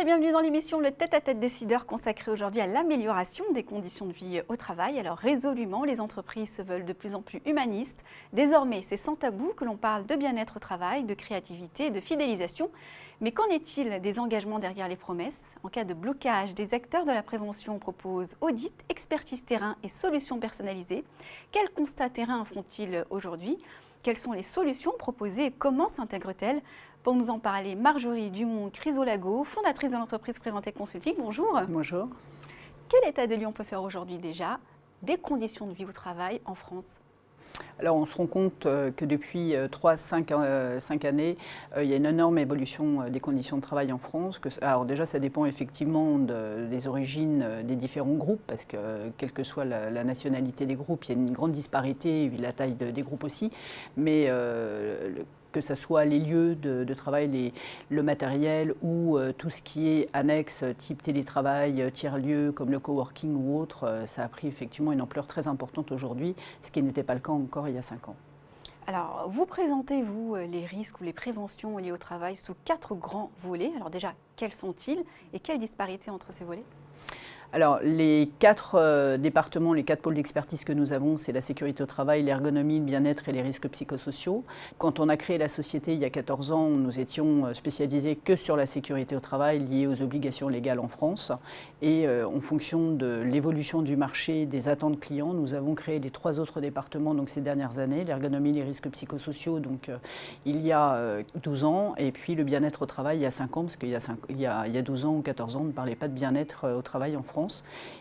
bienvenue dans l'émission Le Tête-à-Tête décideur consacrée aujourd'hui à l'amélioration des conditions de vie au travail. Alors résolument, les entreprises se veulent de plus en plus humanistes. Désormais, c'est sans tabou que l'on parle de bien-être au travail, de créativité, de fidélisation. Mais qu'en est-il des engagements derrière les promesses? En cas de blocage, des acteurs de la prévention proposent audit, expertise terrain et solutions personnalisées. Quels constats terrain font-ils aujourd'hui? Quelles sont les solutions proposées et comment s'intègrent-elles? Pour nous en parler, Marjorie Dumont-Crisolago, fondatrice de l'entreprise Préventec Consulting. Bonjour. Bonjour. Quel état de lieu on peut faire aujourd'hui déjà des conditions de vie au travail en France? Alors on se rend compte que depuis 3-5 années, il y a une énorme évolution des conditions de travail en France. Alors déjà ça dépend effectivement des origines des différents groupes, parce que quelle que soit la nationalité des groupes, il y a une grande disparité, et la taille des groupes aussi. Mais que ce soit les lieux de travail, le matériel ou tout ce qui est annexe, type télétravail, tiers-lieux comme le coworking ou autre, ça a pris effectivement une ampleur très importante aujourd'hui, ce qui n'était pas le cas encore il y a 5 ans. Alors, vous présentez, vous, les risques ou les préventions liées au travail sous 4 grands volets. Alors déjà, quels sont-ils et quelle disparité entre ces volets? Alors, les 4 départements, les 4 pôles d'expertise que nous avons, c'est la sécurité au travail, l'ergonomie, le bien-être et les risques psychosociaux. Quand on a créé la société il y a 14 ans, nous étions spécialisés que sur la sécurité au travail liée aux obligations légales en France. Et en fonction de l'évolution du marché, des attentes clients, nous avons créé les 3 autres départements donc, ces dernières années, l'ergonomie, les risques psychosociaux, donc il y a 12 ans, et puis le bien-être au travail il y a 5 ans, parce qu'il y a 12 ans ou 14 ans, on ne parlait pas de bien-être au travail en France.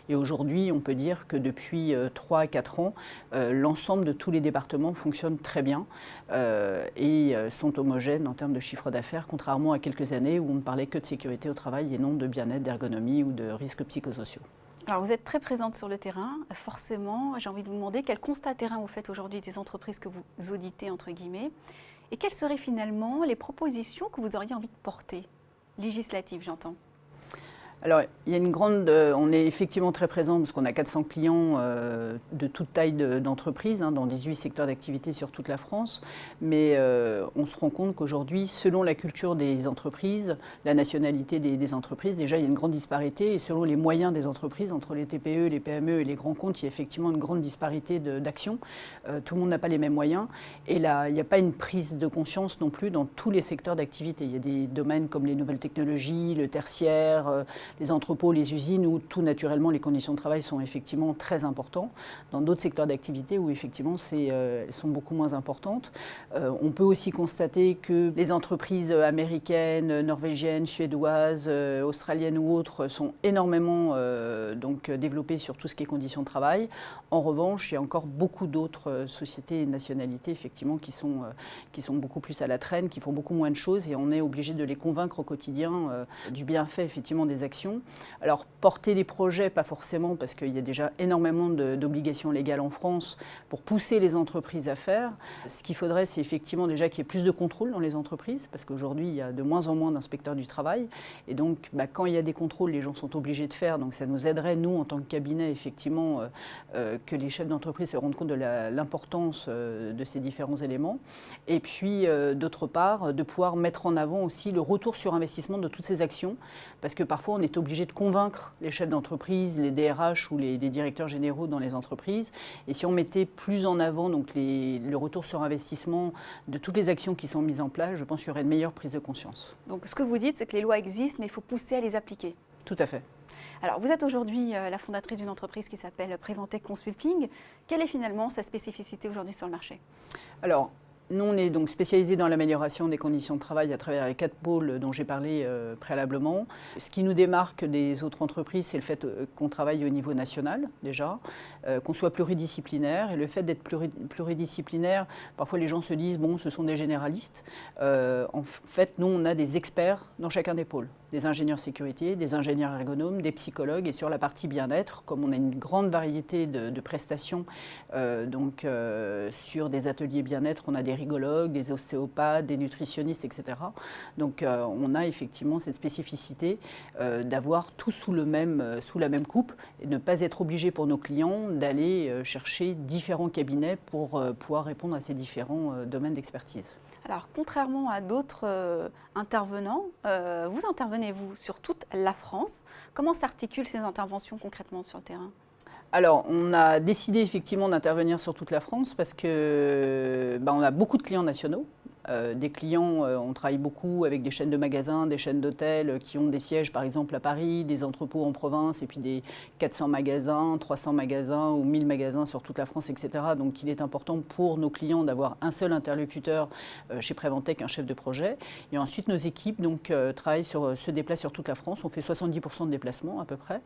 Et aujourd'hui, on peut dire que depuis 3 à 4 ans, l'ensemble de tous les départements fonctionnent très bien et sont homogènes en termes de chiffre d'affaires, contrairement à quelques années où on ne parlait que de sécurité au travail et non de bien-être, d'ergonomie ou de risques psychosociaux. Alors vous êtes très présente sur le terrain, forcément, j'ai envie de vous demander quel constat terrain vous faites aujourd'hui des entreprises que vous auditez, entre guillemets, et quelles seraient finalement les propositions que vous auriez envie de porter, législatives j'entends? Alors, il y a on est effectivement très présent parce qu'on a 400 clients de toute taille d'entreprise dans 18 secteurs d'activité sur toute la France. Mais on se rend compte qu'aujourd'hui, selon la culture des entreprises, la nationalité des entreprises, déjà il y a une grande disparité. Et selon les moyens des entreprises, entre les TPE, les PME et les grands comptes, il y a effectivement une grande disparité d'action. Tout le monde n'a pas les mêmes moyens. Et là, il n'y a pas une prise de conscience non plus dans tous les secteurs d'activité. Il y a des domaines comme les nouvelles technologies, le tertiaire, les entrepôts, les usines, où tout naturellement les conditions de travail sont effectivement très importantes. Dans d'autres secteurs d'activité où effectivement elles sont beaucoup moins importantes. On peut aussi constater que les entreprises américaines, norvégiennes, suédoises, australiennes ou autres sont énormément développées sur tout ce qui est conditions de travail. En revanche, il y a encore beaucoup d'autres sociétés et nationalités effectivement qui sont beaucoup plus à la traîne, qui font beaucoup moins de choses et on est obligé de les convaincre au quotidien du bienfait effectivement des actions. Alors, porter des projets, pas forcément, parce qu'il y a déjà énormément d'obligations légales en France pour pousser les entreprises à faire. Ce qu'il faudrait, c'est effectivement déjà qu'il y ait plus de contrôle dans les entreprises, parce qu'aujourd'hui, il y a de moins en moins d'inspecteurs du travail. Et donc, quand il y a des contrôles, les gens sont obligés de faire. Donc, ça nous aiderait, nous, en tant que cabinet, effectivement, que les chefs d'entreprise se rendent compte de l'importance de ces différents éléments. Et puis, d'autre part, de pouvoir mettre en avant aussi le retour sur investissement de toutes ces actions, parce que parfois, on est obligé de convaincre les chefs d'entreprise, les DRH ou les directeurs généraux dans les entreprises. Et si on mettait plus en avant donc le retour sur investissement de toutes les actions qui sont mises en place, je pense qu'il y aurait une meilleure prise de conscience. Donc ce que vous dites, c'est que les lois existent, mais il faut pousser à les appliquer. Tout à fait. Alors vous êtes aujourd'hui la fondatrice d'une entreprise qui s'appelle Préventec Consulting. Quelle est finalement sa spécificité aujourd'hui sur le marché? Alors, nous, on est donc spécialisé dans l'amélioration des conditions de travail à travers les 4 pôles dont j'ai parlé préalablement. Ce qui nous démarque des autres entreprises, c'est le fait qu'on travaille au niveau national déjà, qu'on soit pluridisciplinaire. Et le fait d'être pluridisciplinaire, parfois les gens se disent, bon, ce sont des généralistes. En fait, nous, on a des experts dans chacun des pôles. Des ingénieurs sécurité, des ingénieurs ergonomes, des psychologues. Et sur la partie bien-être, comme on a une grande variété de prestations, sur des ateliers bien-être, on a des rigologues, des ostéopathes, des nutritionnistes, etc. Donc on a effectivement cette spécificité d'avoir tout sous la même coupe et ne pas être obligé pour nos clients d'aller chercher différents cabinets pour pouvoir répondre à ces différents domaines d'expertise. Alors, contrairement à d'autres intervenants, vous intervenez, vous, sur toute la France. Comment s'articulent ces interventions concrètement sur le terrain ? Alors, on a décidé effectivement d'intervenir sur toute la France parce que on a beaucoup de clients nationaux. Des clients, on travaille beaucoup avec des chaînes de magasins, des chaînes d'hôtels qui ont des sièges par exemple à Paris, des entrepôts en province et puis des 400 magasins, 300 magasins ou 1000 magasins sur toute la France, etc. Donc il est important pour nos clients d'avoir un seul interlocuteur chez Preventec, un chef de projet. Et ensuite nos équipes se déplacent sur toute la France. On fait 70% de déplacements à peu près.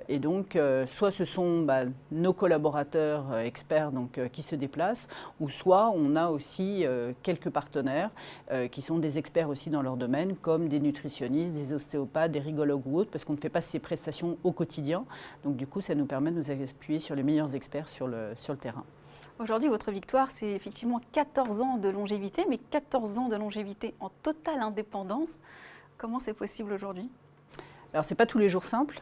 Et donc soit ce sont nos collaborateurs experts qui se déplacent, ou soit on a aussi quelques partenaires qui sont des experts aussi dans leur domaine, comme des nutritionnistes, des ostéopathes, des rigologues ou autres, parce qu'on ne fait pas ces prestations au quotidien. Donc du coup, ça nous permet de nous appuyer sur les meilleurs experts sur le terrain. Aujourd'hui, votre victoire, c'est effectivement 14 ans de longévité, mais 14 ans de longévité en totale indépendance. Comment c'est possible aujourd'hui ? Alors, ce n'est pas tous les jours simple,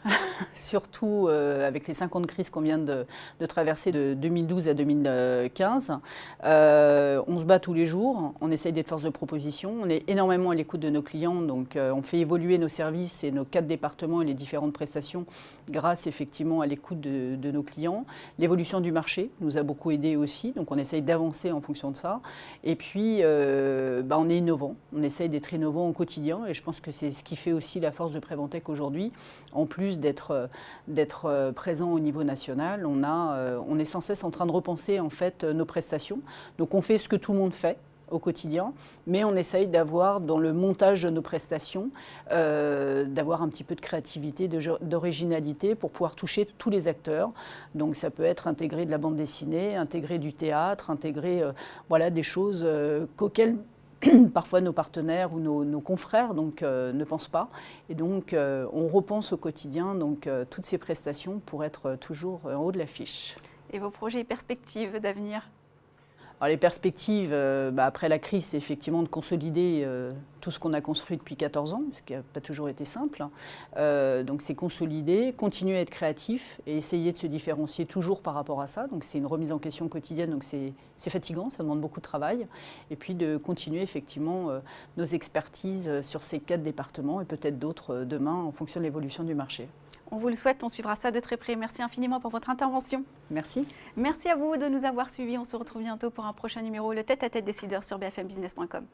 surtout avec les 5 ans de crise qu'on vient de traverser de 2012 à 2015. On se bat tous les jours, on essaye d'être force de proposition, on est énormément à l'écoute de nos clients, donc on fait évoluer nos services et nos 4 départements et les différentes prestations grâce effectivement à l'écoute de nos clients. L'évolution du marché nous a beaucoup aidé aussi, donc on essaye d'avancer en fonction de ça. Et puis, on est innovant, on essaye d'être innovant au quotidien et je pense que c'est ce qui fait aussi la force de Preventec aujourd'hui. En plus d'être présent au niveau national, on est sans cesse en train de repenser en fait nos prestations. Donc on fait ce que tout le monde fait au quotidien, mais on essaye d'avoir dans le montage de nos prestations, d'avoir un petit peu de créativité, d'originalité pour pouvoir toucher tous les acteurs. Donc ça peut être intégrer de la bande dessinée, intégrer du théâtre, intégrer des choses qu'auxquelles parfois nos partenaires ou nos confrères ne pensent pas. Et donc on repense au quotidien toutes ces prestations pour être toujours en haut de l'affiche. Et vos projets et perspectives d'avenir ? Alors les perspectives, après la crise, c'est effectivement de consolider tout ce qu'on a construit depuis 14 ans, ce qui n'a pas toujours été simple. Donc c'est consolider, continuer à être créatif et essayer de se différencier toujours par rapport à ça. Donc c'est une remise en question quotidienne, donc c'est fatigant, ça demande beaucoup de travail. Et puis de continuer effectivement nos expertises sur ces 4 départements et peut-être d'autres demain en fonction de l'évolution du marché. On vous le souhaite, on suivra ça de très près. Merci infiniment pour votre intervention. Merci. Merci à vous de nous avoir suivis. On se retrouve bientôt pour un prochain numéro, le tête-à-tête décideur sur bfmbusiness.com.